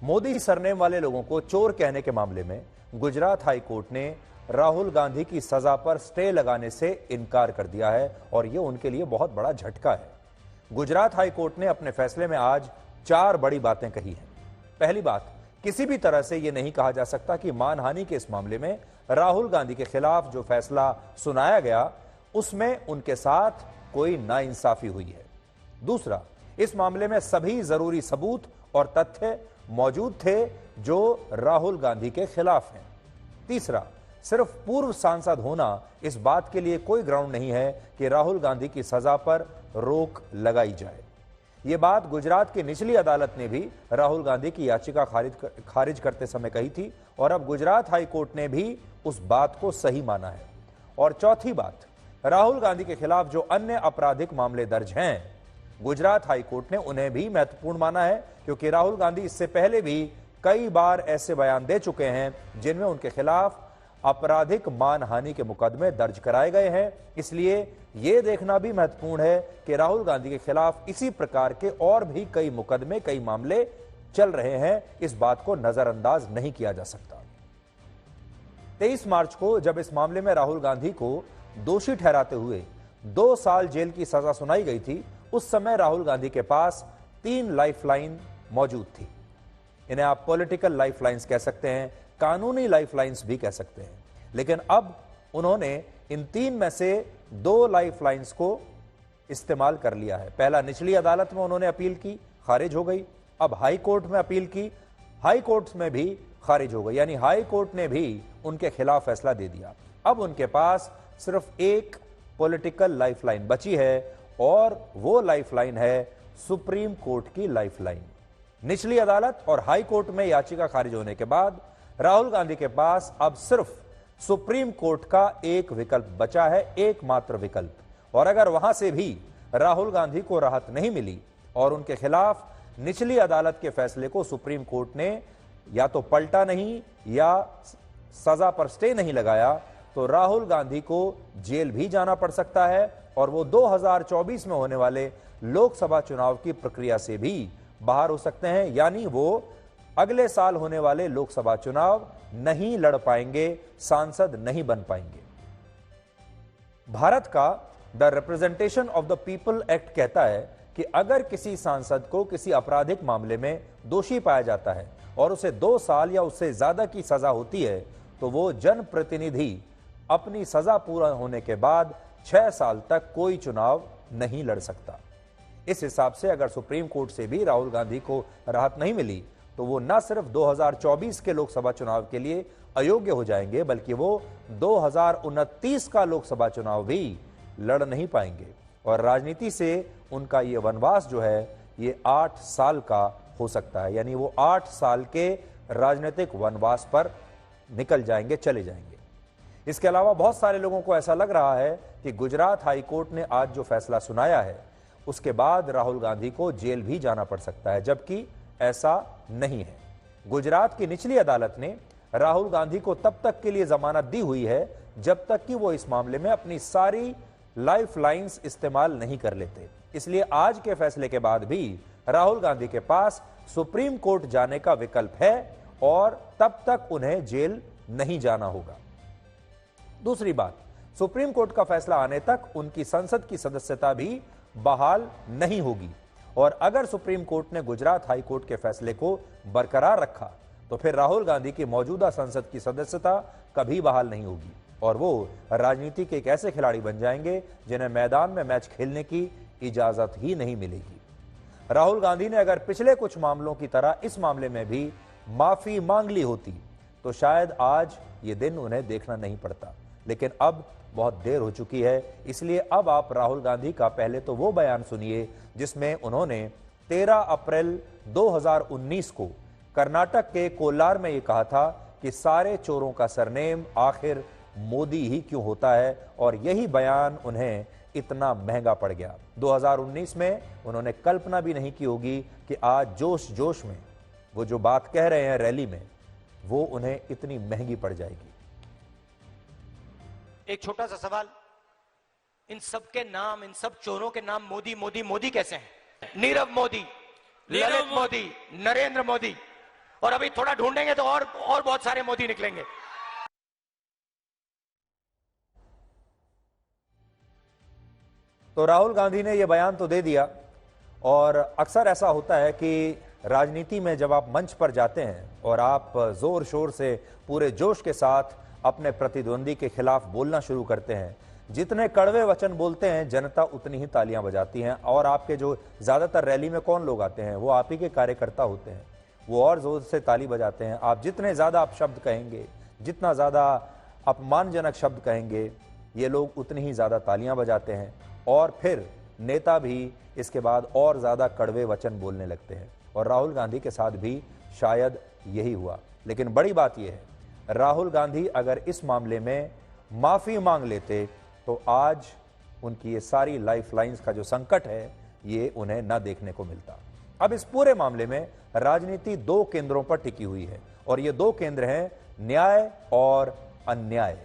Modi surname वाले लोगों को चोर कहने के मामले में गुजरात हाई कोर्ट ने राहुल गांधी की सजा पर स्टे लगाने से इनकार कर दिया है और यह उनके लिए बहुत बड़ा झटका है। गुजरात हाई कोर्ट ने अपने फैसले में आज 4 बड़ी बातें कही हैं। पहली बात, किसी भी तरह से यह नहीं कहा जा सकता कि मानहानि के इस मामले में राहुल गांधी के खिलाफ जो फैसला सुनाया गया उसमें उनके साथ कोई नाइंसाफी हुई है। दूसरा, इस मामले में सभी जरूरी सबूत और तथ्य मौजूद थे जो राहुल गांधी के खिलाफ हैं। तीसरा, सिर्फ पूर्व सांसद होना इस बात के लिए कोई ग्राउंड नहीं है कि राहुल गांधी की सजा पर रोक लगाई जाए। यह बात गुजरात की निचली अदालत ने भी राहुल गांधी की याचिका खारिज करते समय कही थी और अब गुजरात हाई कोर्ट ने भी उस बात को सही माना है। और चौथी बात, राहुल गांधी के खिलाफ जो अन्य आपराधिक मामले दर्ज हैं, गुजरात हाई कोर्ट ने उन्हें भी महत्वपूर्ण माना है क्योंकि राहुल गांधी इससे पहले भी कई बार ऐसे बयान दे चुके हैं जिनमें उनके खिलाफ आपराधिक मानहानि के मुकदमे दर्ज कराए गए हैं। इसलिए यह देखना भी महत्वपूर्ण है कि राहुल गांधी के खिलाफ इसी प्रकार के और भी कई मुकदमे, कई मामले चल रहे हैं। इस बात को नजरअंदाज नहीं किया जा सकता। 23 मार्च को जब इस मामले में राहुल गांधी को दोषी ठहराते हुए 2 साल जेल की सजा सुनाई गई थी, उस समय राहुल गांधी के पास 3 लाइफलाइन मौजूद थी। इन्हें आप पॉलिटिकल लाइफलाइंस कह सकते हैं, कानूनी लाइफलाइंस भी कह सकते हैं। लेकिन अब उन्होंने इन 3 में से 2 लाइफलाइंस को इस्तेमाल कर लिया है। पहला, निचली अदालत में उन्होंने अपील की, खारिज हो गई। अब हाई कोर्ट में अपील की, हाई कोर्ट में भी खारिज हो गई। यानी हाई कोर्ट ने भी उनके खिलाफ फैसला दे दिया। अब उनके पास सिर्फ एक पॉलिटिकल लाइफलाइन बची है और वो लाइफलाइन है सुप्रीम कोर्ट की लाइफलाइन। निचली अदालत और हाई कोर्ट में याचिका खारिज होने के बाद राहुल गांधी के पास अब सिर्फ सुप्रीम कोर्ट का एक विकल्प बचा है, एकमात्र विकल्प। और अगर वहां से भी राहुल गांधी को राहत नहीं मिली और उनके खिलाफ निचली अदालत के फैसले को सुप्रीम कोर्ट ने या तो पलटा नहीं या सजा पर स्टे नहीं लगाया, तो राहुल गांधी को जेल भी जाना पड़ सकता है और वो 2024 में होने वाले लोकसभा चुनाव की प्रक्रिया से भी बाहर हो सकते हैं। यानी वो अगले साल होने वाले लोकसभा चुनाव नहीं लड़ पाएंगे, सांसद नहीं बन पाएंगे। भारत का the representation of the people act कहता है कि अगर किसी सांसद को किसी आपराधिक मामले में दोषी पाया जाता है और उसे 2 साल या उससे ज्यादा की सजा होती है, तो वो जनप्रतिनिधि अपनी सजा पूरा होने के बाद 6 साल तक कोई चुनाव नहीं लड़ सकता। इस हिसाब से अगर सुप्रीम कोर्ट से भी राहुल गांधी को राहत नहीं मिली तो वो न सिर्फ 2024 के लोकसभा चुनाव के लिए अयोग्य हो जाएंगे, बल्कि वो 2029 का लोकसभा चुनाव भी लड़ नहीं पाएंगे। और राजनीति से उनका ये वनवास जो है ये 8 साल का हो सकता है। यानी वो 8 साल के राजनीतिक वनवास पर निकल जाएंगे, चले जाएंगे। इसके अलावा बहुत सारे लोगों को ऐसा लग रहा है कि गुजरात हाई कोर्ट ने आज जो फैसला सुनाया है उसके बाद राहुल गांधी को जेल भी जाना पड़ सकता है, जबकि ऐसा नहीं है। गुजरात की निचली अदालत ने राहुल गांधी को तब तक के लिए जमानत दी हुई है जब तक कि वो इस मामले में अपनी सारी लाइफलाइंस इस्तेमाल नहीं कर लेते। इसलिए आज के फैसले के बाद भी राहुल गांधी के पास सुप्रीम कोर्ट जाने का विकल्प है और तब तक उन्हें जेल नहीं जाना होगा। दूसरी बात, सुप्रीम कोर्ट का फैसला आने तक उनकी संसद की सदस्यता भी बहाल नहीं होगी और अगर सुप्रीम कोर्ट ने गुजरात हाई कोर्ट के फैसले को बरकरार रखा तो फिर राहुल गांधी की मौजूदा संसद की सदस्यता कभी बहाल नहीं होगी और वो राजनीति के एक ऐसे खिलाड़ी बन जाएंगे जिन्हें मैदान में मैच खेलने की इजाजत ही नहीं मिलेगी। राहुल गांधी ने अगर पिछले कुछ मामलों की तरह इस मामले में भी माफी मांग ली होती तो शायद आज ये दिन उन्हें देखना नहीं पड़ता, लेकिन अब बहुत देर हो चुकी है। इसलिए अब आप राहुल गांधी का पहले तो वो बयान सुनिए जिसमें उन्होंने 13 अप्रैल 2019 को कर्नाटक के कोलार में ये कहा था कि सारे चोरों का सरनेम आखिर मोदी ही क्यों होता है, और यही बयान उन्हें इतना महंगा पड़ गया। 2019 में उन्होंने कल्पना भी नहीं की होगी कि आज जोश जोश में वो जो बात कह रहे हैं रैली में, वो उन्हें इतनी महंगी पड़ जाएगी। एक छोटा सा सवाल, इन सब के नाम, इन सब चोरों के नाम मोदी मोदी मोदी कैसे हैं? नीरव मोदी, ललित मोदी, नरेंद्र मोदी, और अभी थोड़ा ढूंढेंगे तो और बहुत सारे मोदी निकलेंगे। तो राहुल गांधी ने यह बयान तो दे दिया, और अक्सर ऐसा होता है कि राजनीति में जब आप मंच पर जाते हैं और आप जोर शोर से पूरे जोश के साथ अपने प्रतिद्वंदी के खिलाफ बोलना शुरू करते हैं, जितने कड़वे वचन बोलते हैं जनता उतनी ही तालियां बजाती हैं। और आपके जो ज्यादातर रैली में कौन लोग आते हैं, वो आप ही के कार्यकर्ता होते हैं, वो और जोर से ताली बजाते हैं। आप जितने ज्यादा आप शब्द कहेंगे, जितना ज्यादा अपमानजनक शब्द कहेंगे, ये लोग उतनी ही ज्यादा तालियां बजाते हैं, और फिर नेता भी इसके बाद और ज्यादा कड़वे वचन बोलने लगते हैं। और राहुल गांधी के साथ भी शायद यही हुआ। लेकिन बड़ी बात यह है, राहुल गांधी अगर इस मामले में माफी मांग लेते तो आज उनकी ये सारी लाइफलाइंस का जो संकट है, ये उन्हें न देखने को मिलता। अब इस पूरे मामले में राजनीति दो केंद्रों पर टिकी हुई है, और ये दो केंद्र हैं न्याय और अन्याय।